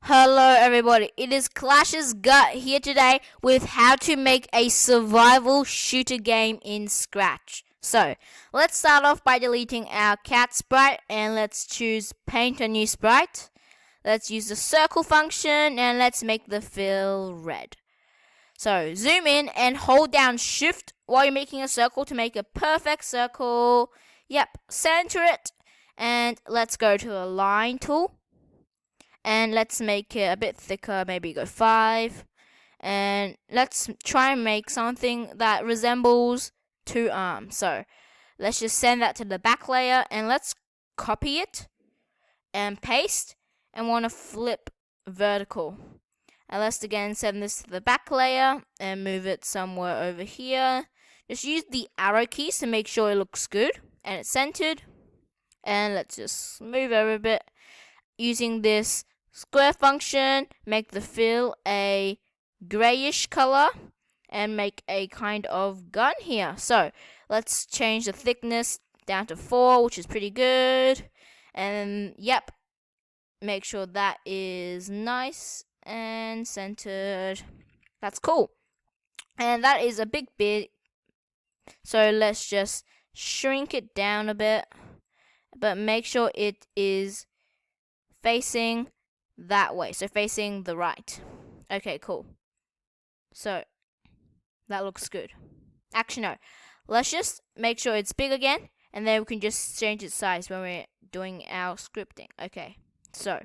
Hello everybody, it is Clash's Gut here today with how to make a survival shooter game in Scratch. So, let's start off by deleting our cat sprite and let's choose paint a new sprite. Let's use the circle function and let's make the fill red. So, zoom in and hold down shift while you're making a circle to make a perfect circle. Yep, center it and let's go to the line tool. And let's make it a bit thicker, maybe go 5. And let's try and make something that resembles 2 arms. So let's just send that to the back layer and let's copy it and paste and want to flip vertical. And let's again send this to the back layer and move it somewhere over here. Just use the arrow keys to make sure it looks good and it's centered. And let's just move over a bit using this square function, make the fill a grayish color and make a kind of gun here. So let's change the thickness down to 4, which is pretty good. And yep, make sure that is nice and centered. That's cool. And that is a big bit. So let's just shrink it down a bit, but make sure it is facing that way, so facing the right. Okay, cool. So that looks good. Actually, no. Let's just make sure it's big again, and then we can just change its size when we're doing our scripting. Okay, so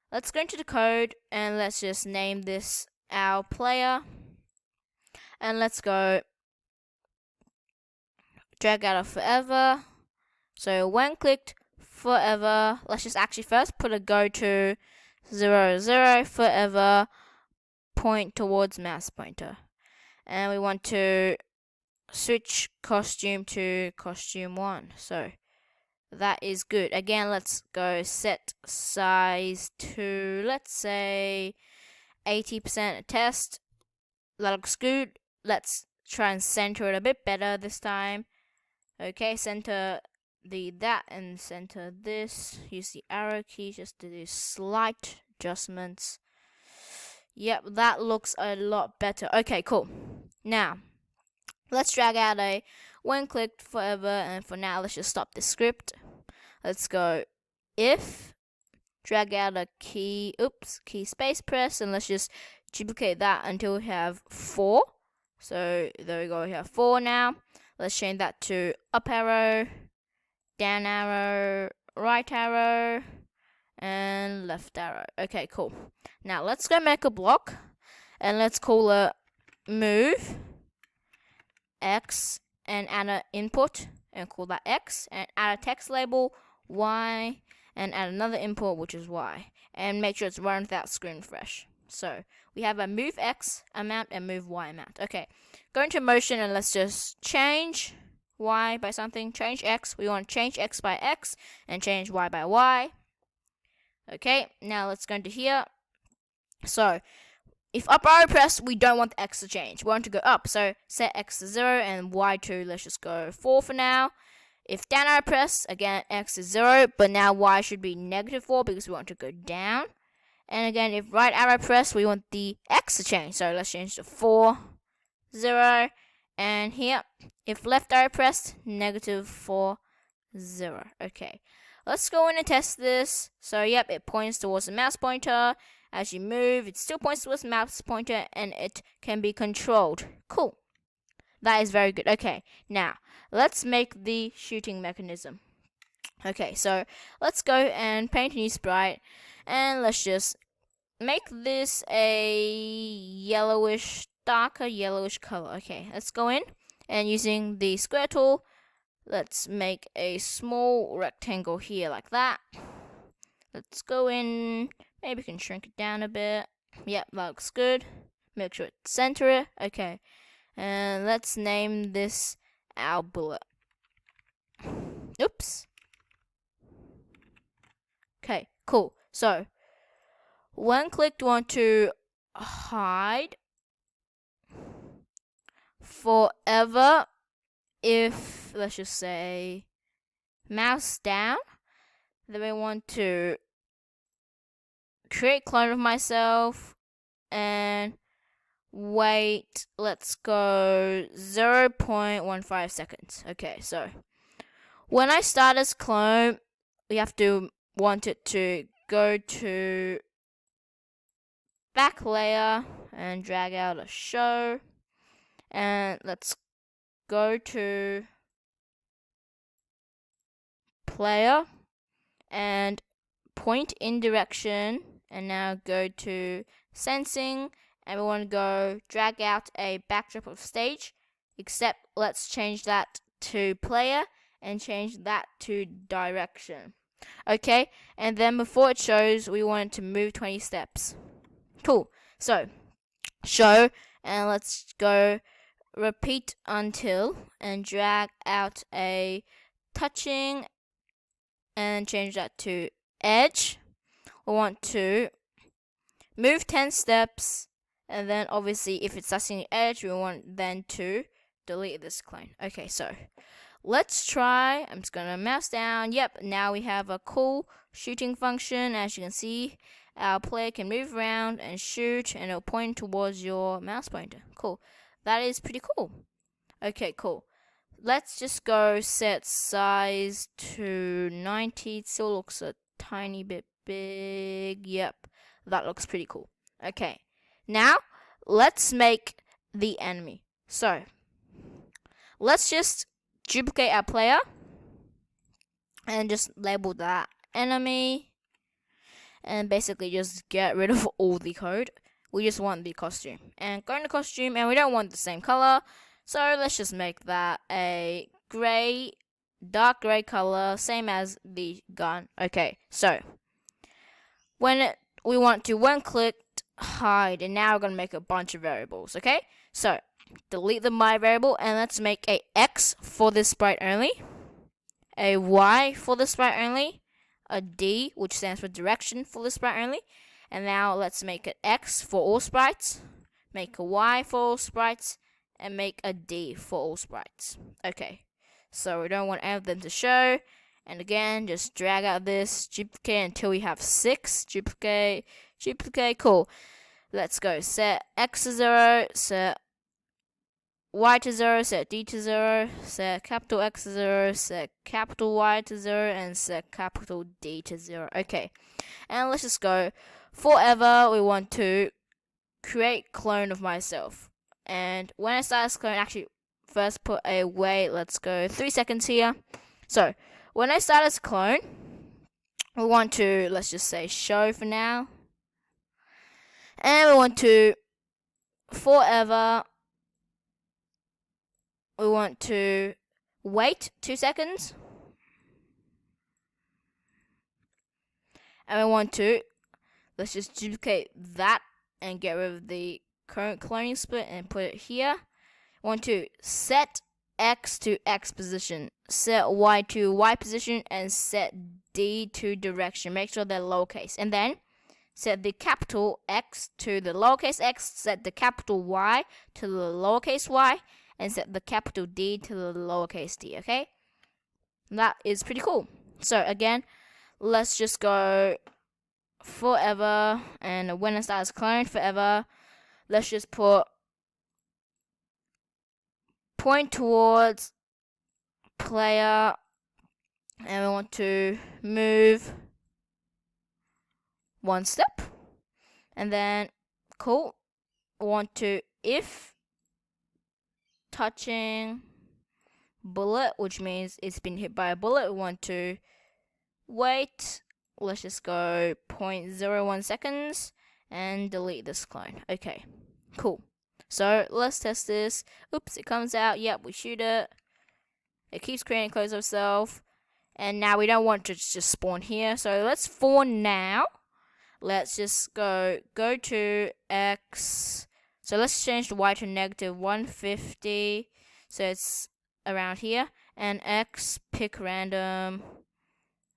let's go into the code and let's just name this our player. And let's go drag out of forever. So when clicked forever, let's just actually first put a go to 0, 0, forever, point towards mouse pointer. And we want to switch costume to costume 1. So that is good. Again, let's go set size to, let's say, 80% test. That looks good. Let's try and center it a bit better this time. Okay, center that and center this. Use the arrow key just to do slight adjustments. Yep, that looks a lot better. Okay, cool. Now let's drag out a when clicked forever, and for now let's just stop the script. Let's go if drag out a key space press, and let's just duplicate that until we have 4. So there we go, we have 4 now. Let's change that to up arrow, down arrow, right arrow, and left arrow. Okay, cool. Now let's go make a block and let's call it move X and add an input and call that X, and add a text label Y and add another input which is Y, and make sure it's run without screen refresh. So we have a move X amount and move Y amount. Okay, go into motion and let's just change Y by something, change X. We want to change X by X and change Y by Y. Okay, now let's go into here. So if up arrow pressed, we don't want the X to change. We want to go up. So set X to 0 and Y to, let's just go 4 for now. If down arrow pressed, again X is 0, but now Y should be -4 because we want to go down. And again, if right arrow pressed, we want the X to change. So let's change to 4, 0. And here, if left arrow pressed, -4, 0. Okay, let's go in and test this. So yep, it points towards the mouse pointer. As you move, it still points towards the mouse pointer and it can be controlled. Cool. That is very good. Okay, now let's make the shooting mechanism. Okay, so let's go and paint a new sprite. And let's just make this a yellowish, darker yellowish color. Okay, let's go in and using the square tool, let's make a small rectangle here like that. Let's go in, maybe we can shrink it down a bit. Yep, that looks good. Make sure it's center it. Okay, and let's name this our bullet. Oops. Okay, cool. So when clicked, want to hide forever. If let's just say mouse down, then we want to create clone of myself and wait, let's go 0.15 seconds. Okay, so when I start as clone, we have to want it to go to back layer and drag out a show, and let's go to player and point in direction, and now go to sensing, and we want to go drag out a backdrop of stage, except let's change that to player and change that to direction. Okay, and then before it shows, we want it to move 20 steps. Cool. So show, and let's go repeat until and drag out a touching and change that to edge. We want to move 10 steps, and then obviously if it's touching the edge, we want then to delete this clone. Okay, so let's try. I'm just gonna mouse down. Yep, now we have a cool shooting function. As you can see, our player can move around and shoot, and it'll point towards your mouse pointer. Cool. That is pretty cool. Okay, cool. Let's just go set size to 90. It still looks a tiny bit big. Yep, that looks pretty cool. Okay, now let's make the enemy. So let's just duplicate our player and just label that enemy, and basically just get rid of all the code. We just want the costume, and go into costume, and we don't want the same color, so let's just make that a gray, dark gray color, same as the gun. Okay, so we want to when clicked hide, and now we're gonna make a bunch of variables. Okay, so delete the my variable, and let's make a X for this sprite only, a Y for the sprite only, a D, which stands for direction, for the sprite only, and now let's make an X for all sprites, make a Y for all sprites, and make a D for all sprites. Okay, so we don't want any of them to show, and again, just drag out this, duplicate until we have 6, duplicate, cool. Let's go, set X to 0, set Y to 0, set D to 0, set capital X to 0, set capital Y to 0, and set capital D to 0. Okay, and let's just go forever. We want to create clone of myself, and when I start as clone, actually first put a wait, let's go 3 seconds here. So when I start as clone, we want to, let's just say show for now, and we want to forever, we want to wait 2 seconds, and we want to, let's just duplicate that and get rid of the current cloning split and put it here. We want to set X to X position, set Y to Y position, and set D to direction. Make sure they're lowercase, and then set the capital X to the lowercase x, set the capital Y to the lowercase y, and set the capital D to the lowercase d, okay? That is pretty cool. So again, let's just go forever, and when it starts clone forever, let's just put point towards player, and we want to move 1 step, and then cool, we want to if touching bullet, which means it's been hit by a bullet, we want to wait, let's just go 0.01 seconds and delete this clone. Okay, cool. So let's test this. Oops, it comes out. Yep, we shoot it. It keeps creating clones of itself, and now we don't want to just spawn here, so let's, for now, let's just go to X. So let's change the Y to -150, so it's around here, and X, pick random,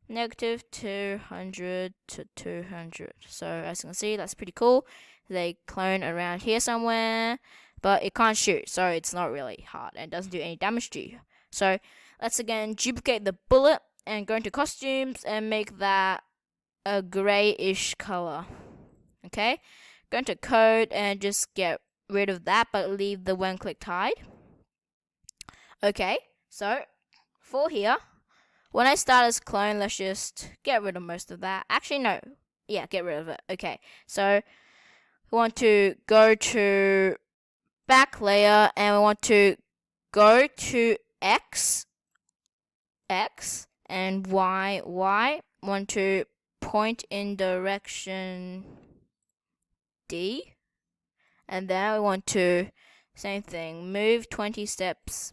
-200 to 200. So as you can see, that's pretty cool. They clone around here somewhere, but it can't shoot, so it's not really hard and doesn't do any damage to you. So let's again duplicate the bullet and go into costumes and make that a grayish color. Okay, go into code and just get rid of that, but leave the when clicked hide. Okay, so for here, when I start as clone, let's just get rid of most of that. Actually, no. Yeah, get rid of it. Okay, so we want to go to back layer and we want to go to X and Y. Want to point in direction D, and then we want to same thing, move 20 steps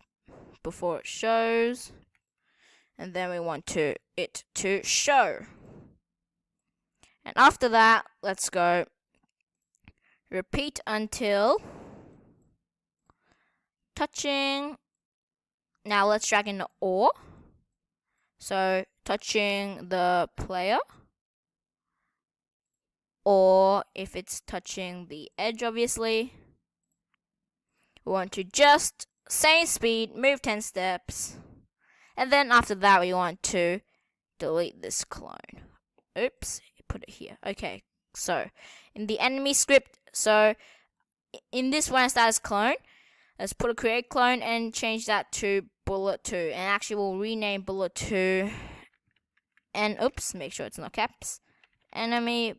before it shows, and then we want it to show. And after that, let's go repeat until touching. Now let's drag in the OR. So touching the player, or if it's touching the edge, obviously, we want to just same speed, move 10 steps, and then after that we want to delete this clone. Oops, put it here. Okay, so in the enemy script, so in this one I start as clone, let's put a create clone and change that to bullet 2, and actually we'll rename bullet 2 and oops, make sure it's not caps, enemy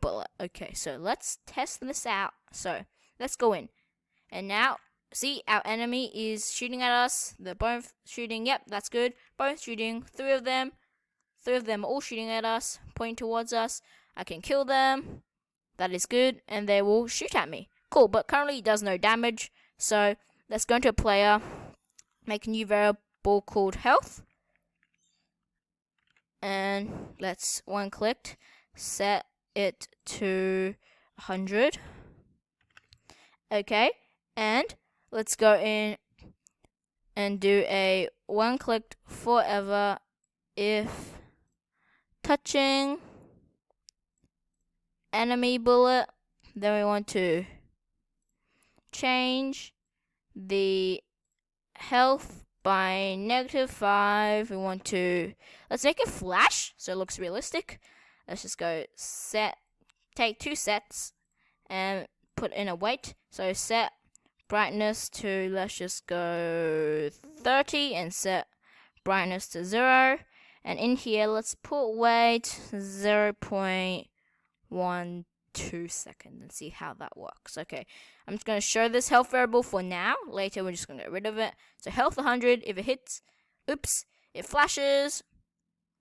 bullet. Okay, so let's test this out. So let's go in, and now see our enemy is shooting at us. They're both shooting. Yep, that's good. Both shooting. Three of them all shooting at us, pointing towards us. I can kill them. That is good, and they will shoot at me. Cool, but currently it does no damage. So let's go into a player, make a new variable called health, and let's one click set it to 100. Okay, and let's go in and do a one click forever if touching enemy bullet. Then we want to change the health by -5. We want to, let's make it flash so it looks realistic. Let's just go take 2 sets and put in a weight. So set brightness to, let's just go 30 and set brightness to 0. And in here, let's put weight 0.12 seconds and see how that works. Okay, I'm just going to show this health variable for now. Later, we're just going to get rid of it. So health 100, if it hits, oops, it flashes.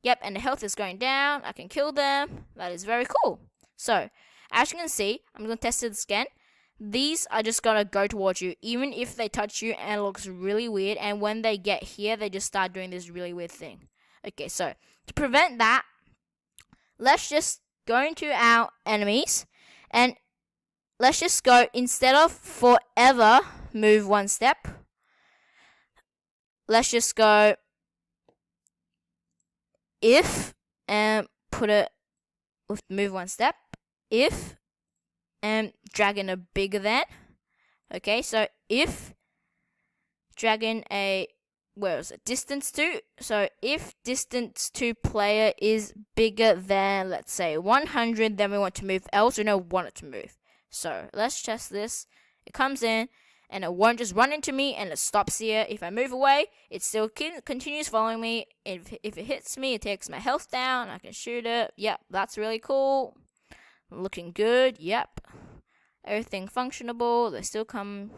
Yep, and the health is going down. I can kill them. That is very cool. So, as you can see, I'm going to test this again. These are just going to go towards you, even if they touch you and it looks really weird. And when they get here, they just start doing this really weird thing. Okay, so to prevent that, let's just go into our enemies and let's just go, instead of forever move 1 step, let's just go if and put it with move 1 step, if and drag in a bigger than. Okay, so if drag in a, where is it, distance to. So if distance to player is bigger than, let's say 100, then we want to move else. We don't want it to move. So let's test this. It comes in and it won't just run into me and it stops here. If I move away, it still continues following me. If it hits me, it takes my health down. I can shoot it. Yep, that's really cool. Looking good. Yep. Everything functionable. They still come.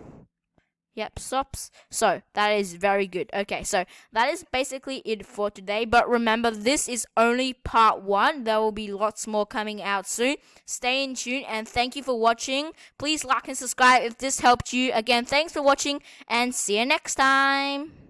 Yep, stops. So that is very good. Okay, so that is basically it for today. But remember, this is only part 1. There will be lots more coming out soon. Stay in tune and thank you for watching. Please like and subscribe if this helped you. Again, thanks for watching and see you next time.